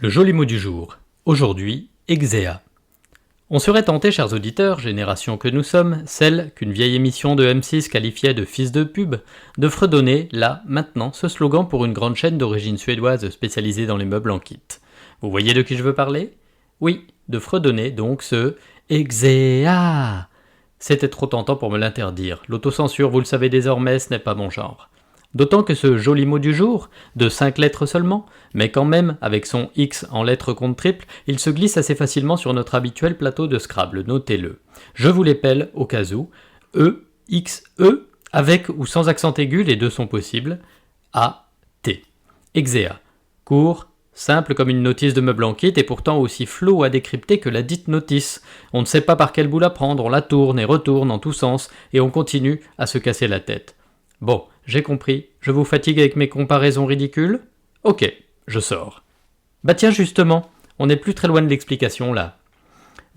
Le joli mot du jour. Aujourd'hui, exéa. On serait tenté, chers auditeurs, génération que nous sommes, celle qu'une vieille émission de M6 qualifiait de fils de pub, de fredonner, là, maintenant, ce slogan pour une grande chaîne d'origine suédoise spécialisée dans les meubles en kit. Vous voyez de qui je veux parler ? Oui, de fredonner donc ce exéa. C'était trop tentant pour me l'interdire. L'autocensure, vous le savez désormais, ce n'est pas mon genre. D'autant que ce joli mot du jour, de 5 lettres seulement, mais quand même, avec son X en lettres compte triple, il se glisse assez facilement sur notre habituel plateau de Scrabble, notez-le. Je vous l'épelle au cas où, E, X, E, avec ou sans accent aigu, les deux sont possibles, A, T. Exéa. Court, simple comme une notice de meuble en kit et pourtant aussi flou à décrypter que la dite notice. On ne sait pas par quel bout la prendre, on la tourne et retourne en tous sens et on continue à se casser la tête. Bon, j'ai compris, je vous fatigue avec mes comparaisons ridicules ? Ok, je sors. Bah tiens justement, on n'est plus très loin de l'explication là.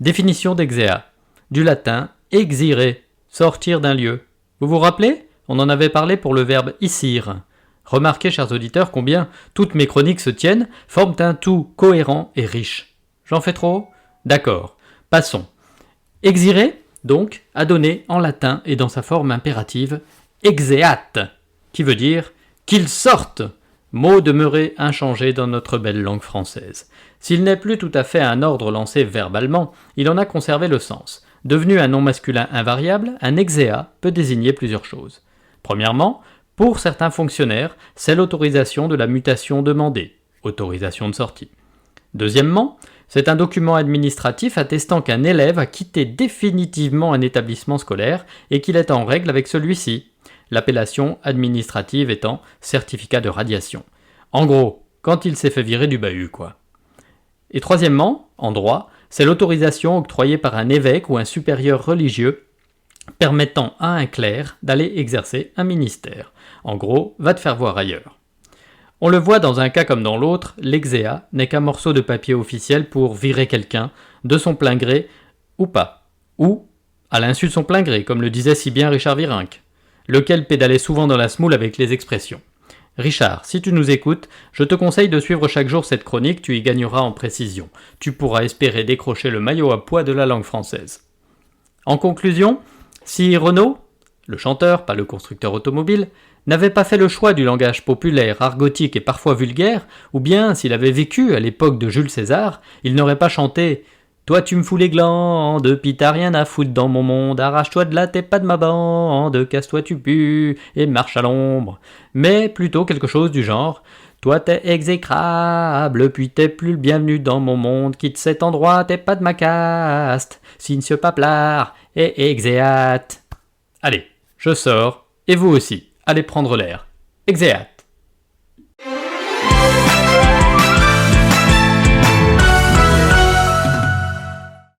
Définition d'exéa. Du latin exire, sortir d'un lieu. Vous vous rappelez ? On en avait parlé pour le verbe icire. Remarquez, chers auditeurs, combien toutes mes chroniques se tiennent, forment un tout cohérent et riche. J'en fais trop ? D'accord, passons. Exire, donc, a donné en latin et dans sa forme impérative exeat, qui veut dire qu'il sorte, mot demeuré inchangé dans notre belle langue française. S'il n'est plus tout à fait un ordre lancé verbalement, il en a conservé le sens. Devenu un nom masculin invariable, un exéa peut désigner plusieurs choses. Premièrement, pour certains fonctionnaires, c'est l'autorisation de la mutation demandée, autorisation de sortie. Deuxièmement, c'est un document administratif attestant qu'un élève a quitté définitivement un établissement scolaire et qu'il est en règle avec celui-ci. L'appellation administrative étant certificat de radiation. En gros, quand il s'est fait virer du bahut, quoi. Et troisièmement, en droit, c'est l'autorisation octroyée par un évêque ou un supérieur religieux permettant à un clerc d'aller exercer un ministère. En gros, va te faire voir ailleurs. On le voit dans un cas comme dans l'autre, l'exéa n'est qu'un morceau de papier officiel pour virer quelqu'un de son plein gré ou pas, ou à l'insu de son plein gré, comme le disait si bien Richard Virenque, lequel pédalait souvent dans la smoule avec les expressions. Richard, si tu nous écoutes, je te conseille de suivre chaque jour cette chronique, tu y gagneras en précision. Tu pourras espérer décrocher le maillot à pois de la langue française. En conclusion, si Renault, le chanteur, pas le constructeur automobile, n'avait pas fait le choix du langage populaire, argotique et parfois vulgaire, ou bien s'il avait vécu à l'époque de Jules César, il n'aurait pas chanté « Toi tu me fous les glandes, pis t'as rien à foutre dans mon monde, arrache-toi de là, t'es pas de ma bande, casse-toi tu pues, et marche à l'ombre », mais plutôt quelque chose du genre « Toi t'es exécrable, puis t'es plus le bienvenu dans mon monde, quitte cet endroit, t'es pas de ma caste, signe paplard et exéat ». Allez, je sors, et vous aussi, allez prendre l'air. Exéat.